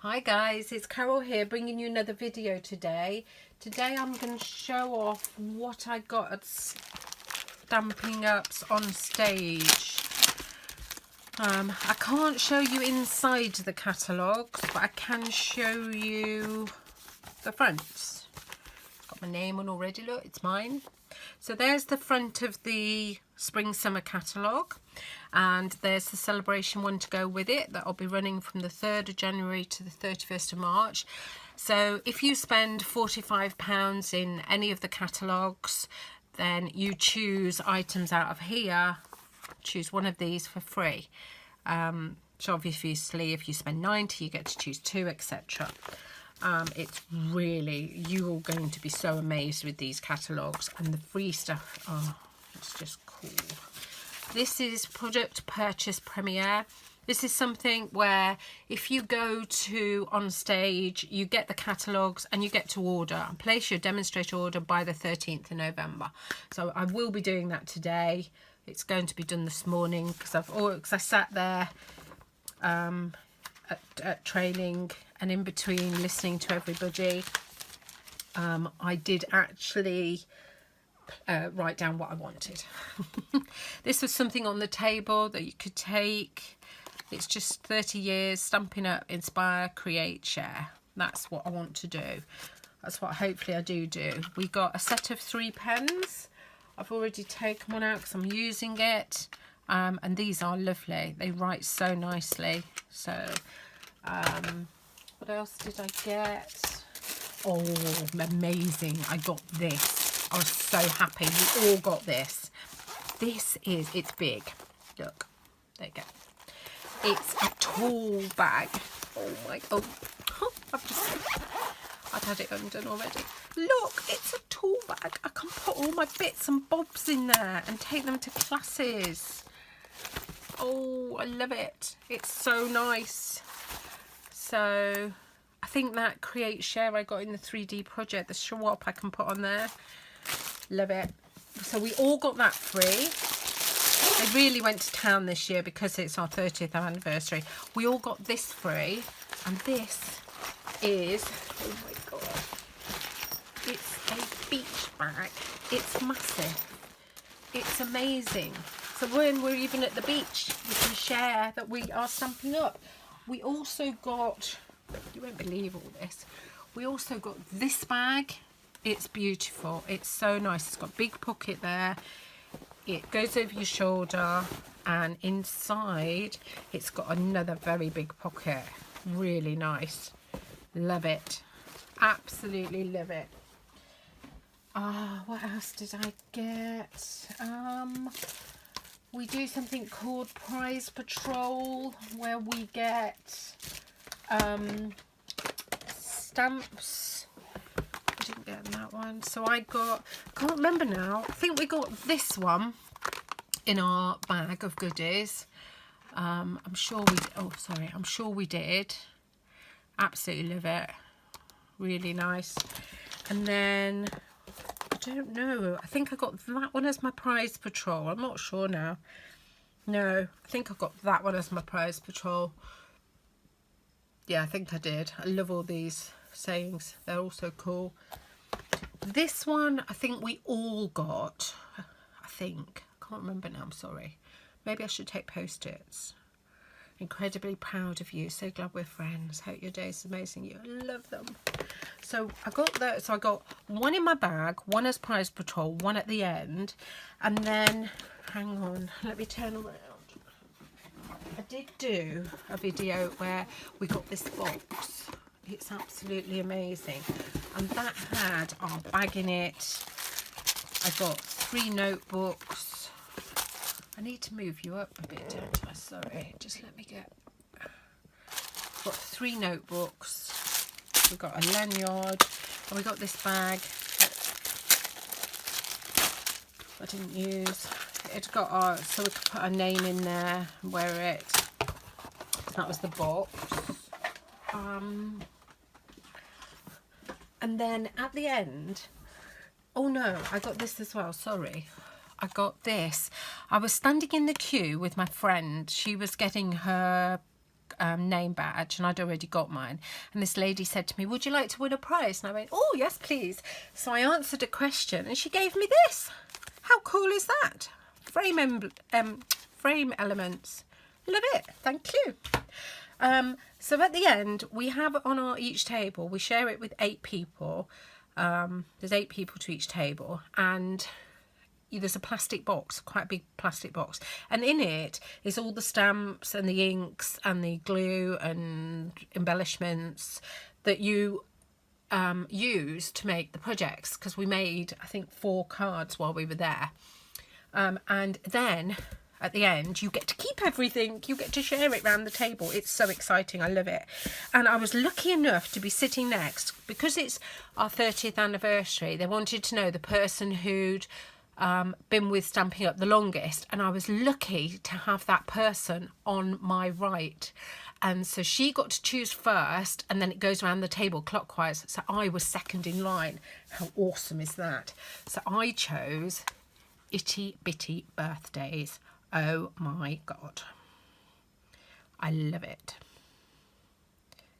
Hi guys, it's Carol here bringing you another video today. Today I'm going to show off what I got at Stampin' Up's OnStage. I can't show you inside the catalogues, but I can show you the fronts. It's got my name on already, look, it's mine. So there's the front of the Spring Summer catalogue, and there's the celebration one to go with it that will be running from the 3rd of January to the 31st of March. So if you spend £45 in any of the catalogues, then you choose items out of here, choose one of these for free. So obviously if you spend 90, you get to choose 2, etc. It's really, you are going to be so amazed with these catalogues, and the free stuff, oh, it's just cool. This is product purchase premiere. This is something where if you go to OnStage, you get the catalogues and you get to order and place your demonstrator order by the 13th of November. So I will be doing that today. It's going to be done this morning because I sat there at training, and in between listening to everybody, I did actually write down what I wanted. This was something on the table that you could take. It's just 30 years Stampin' Up, inspire, create, share. That's what I want to do. That's what hopefully I do. We got a set of 3 pens. I've already taken one out because I'm using it, and these are lovely. They write so nicely. So what else did I get? Oh, amazing. I got this. I was so happy. We all got this. It's big. Look, there you go. It's a tall bag. Oh my, I've had it undone already. Look, it's a tall bag. I can put all my bits and bobs in there and take them to classes. Oh, I love it. It's so nice. So I think that create share I got in the 3D project, the swap I can put on there. Love it. So we all got that free. They really went to town this year because it's our 30th anniversary. We all got this free, and this is, oh my god, it's a beach bag. It's massive. It's amazing. So when we're even at the beach, we can share that we are Stampin' Up. We also got, you won't believe all this, we also got this bag. It's beautiful. It's so nice. It's got a big pocket there. It goes over your shoulder, and inside it's got another very big pocket. Really nice. Love it. Absolutely love it. What else did I get? We do something called Prize Patrol, where we get stamps. I didn't get that one, so I can't remember now. I think we got this one in our bag of goodies. I'm sure we did. Absolutely love it. Really nice. And then I don't know, I think I got that one as my Prize Patrol. I'm not sure now. No, I think I got that one as my Prize Patrol. Yeah, I think I did. I love all these sayings. They're all so cool. This one I think we all got. I think. I can't remember now, I'm sorry. Maybe I should take post-its. Incredibly proud of you. So glad we're friends. Hope your day is amazing. You love them. So I got that. So I got one in my bag, one as Prize Patrol, one at the end, and then hang on, let me turn around. I did do a video where we got this box. It's absolutely amazing, and that had our bag in it. I got 3 notebooks. I need to move you up a bit, don't I? Sorry, just let me get. Got 3 notebooks. We got a lanyard, and we got this bag I didn't use. It got our, so we could put our name in there and wear it. That was the box. And then at the end, oh no, I got this as well, sorry. I got this. I was standing in the queue with my friend. She was getting her name badge, and I'd already got mine. And this lady said to me, would you like to win a prize? And I went, oh yes please. So I answered a question and she gave me this. How cool is that? Frame elements. Love it. Thank you. So at the end, we have on our each table, we share it with 8 people. There's 8 people to each table, and there's a plastic box, quite a big plastic box, and in it is all the stamps and the inks and the glue and embellishments that you use to make the projects, because we made, I think, 4 cards while we were there. And then at the end you get to keep everything, you get to share it around the table. It's so exciting, I love it. And I was lucky enough to be sitting next, because it's our 30th anniversary. They wanted to know the person who'd been with Stampin' Up the longest, and I was lucky to have that person on my right. And so she got to choose first, and then it goes around the table clockwise, so I was second in line. How awesome is that? So I chose Itty Bitty Birthdays. Oh my god, I love it.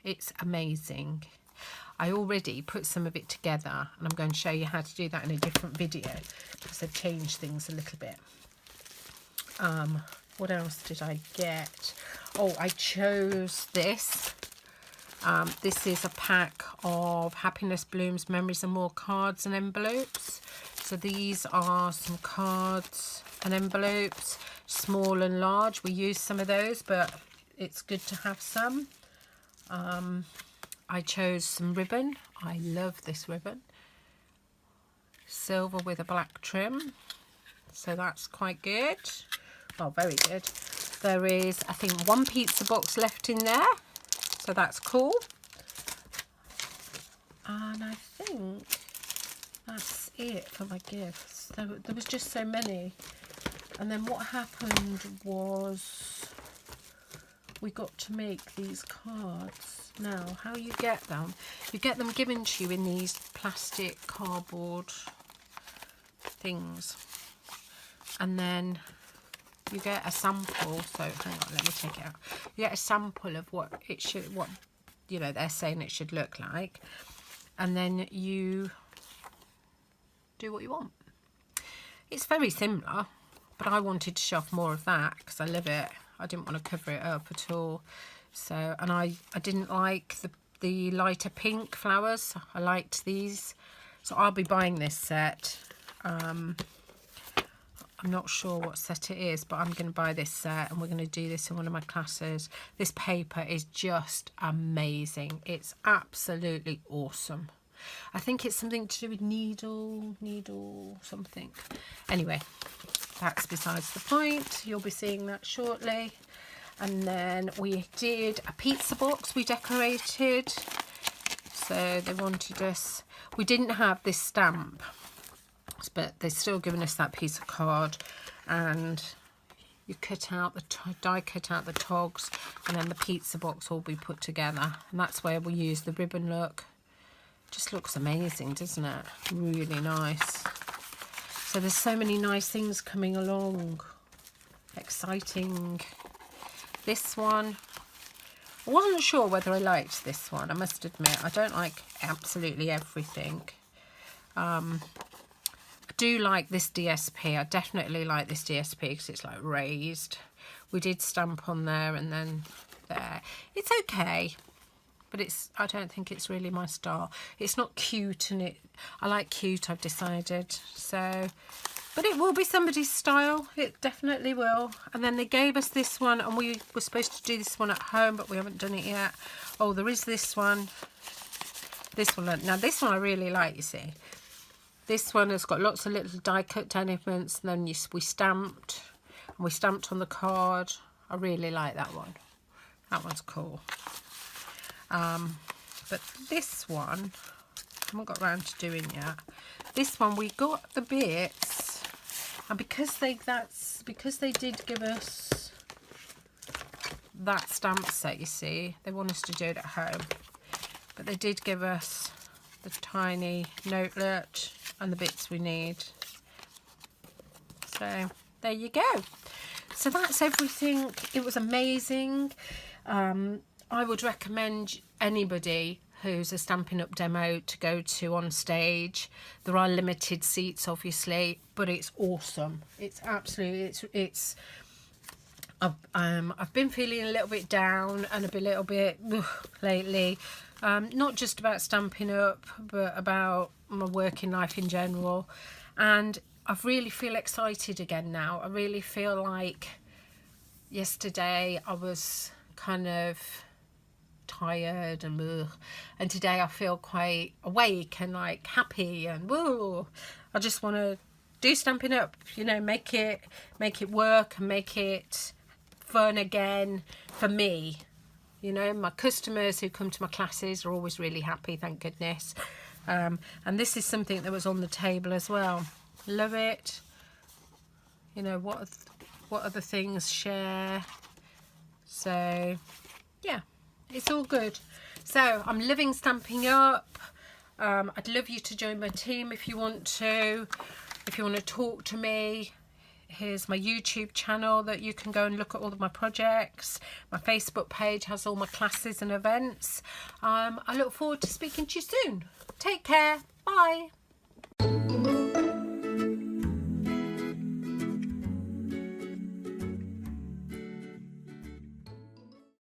It's amazing. I already put some of it together, and I'm going to show you how to do that in a different video, because I've changed things a little bit. What else did I get? Oh, I chose this. This is a pack of Happiness Blooms Memories and More cards and envelopes. So these are some cards and envelopes, small and large. We use some of those, but it's good to have some. I chose some ribbon. I love this ribbon. Silver with a black trim. So that's quite good. Oh, very good. There is, I think, 1 pizza box left in there. So that's cool. And I think that's it for my gifts. There was just so many. And then what happened was we got to make these cards. Now, how you get them given to you in these plastic cardboard things, and then you get a sample. So hang on, let me take it out. You get a sample of what it should, what they're saying it should look like, and then you do what you want. It's very similar, but I wanted to show off more of that because I love it. I didn't want to cover it up at all. So, and I didn't like the lighter pink flowers. I liked these. So I'll be buying this set. I'm not sure what set it is, but I'm going to buy this set, and we're going to do this in one of my classes. This paper is just amazing. It's absolutely awesome. I think it's something to do with needle something. Anyway, that's besides the point. You'll be seeing that shortly. And then we did a pizza box we decorated. So they wanted us, we didn't have this stamp, but they're still giving us that piece of card, and you cut out the die cut out the togs, and then the pizza box will be put together, and that's where we use the ribbon look. Just looks amazing, doesn't it? Really nice. So there's so many nice things coming along. Exciting. This one, I wasn't sure whether I liked this one, I must admit. I don't like absolutely everything. I do like this DSP. I definitely like this DSP because it's like raised. We did stamp on there and then there. It's okay, but I don't think it's really my style. It's not cute, and I like cute, I've decided. So, but it will be somebody's style. It definitely will. And then they gave us this one, and we were supposed to do this one at home, but we haven't done it yet. Oh, there is this one. This one. Now, this one I really like, you see. This one has got lots of little die cut elements, and then we stamped, and we stamped on the card. I really like that one. That one's cool. But this one, I haven't got around to doing yet. This one, we got the bits, and because they did give us that stamp set, you see, they want us to do it at home, but they did give us the tiny notelet and the bits we need. So there you go. So that's everything. It was amazing. I would recommend anybody who's a Stampin' Up demo to go to OnStage. There are limited seats, obviously, but it's awesome. It's absolutely, it's I've been feeling a little bit down and a little bit lately, not just about Stampin' Up, but about my working life in general, and I really feel excited again now. I really feel like yesterday I was kind of tired and today I feel quite awake and like happy, and whoa, I just want to do Stampin' Up, you know, make it work and make it fun again for me. You know, my customers who come to my classes are always really happy, thank goodness. And this is something that was on the table as well. Love it. You know, what other things share. So yeah, it's all good. So I'm loving Stamping Up. I'd love you to join my team if you want to. If you want to talk to me, here's my YouTube channel that you can go and look at all of my projects. My Facebook page has all my classes and events. I look forward to speaking to you soon. Take care. Bye.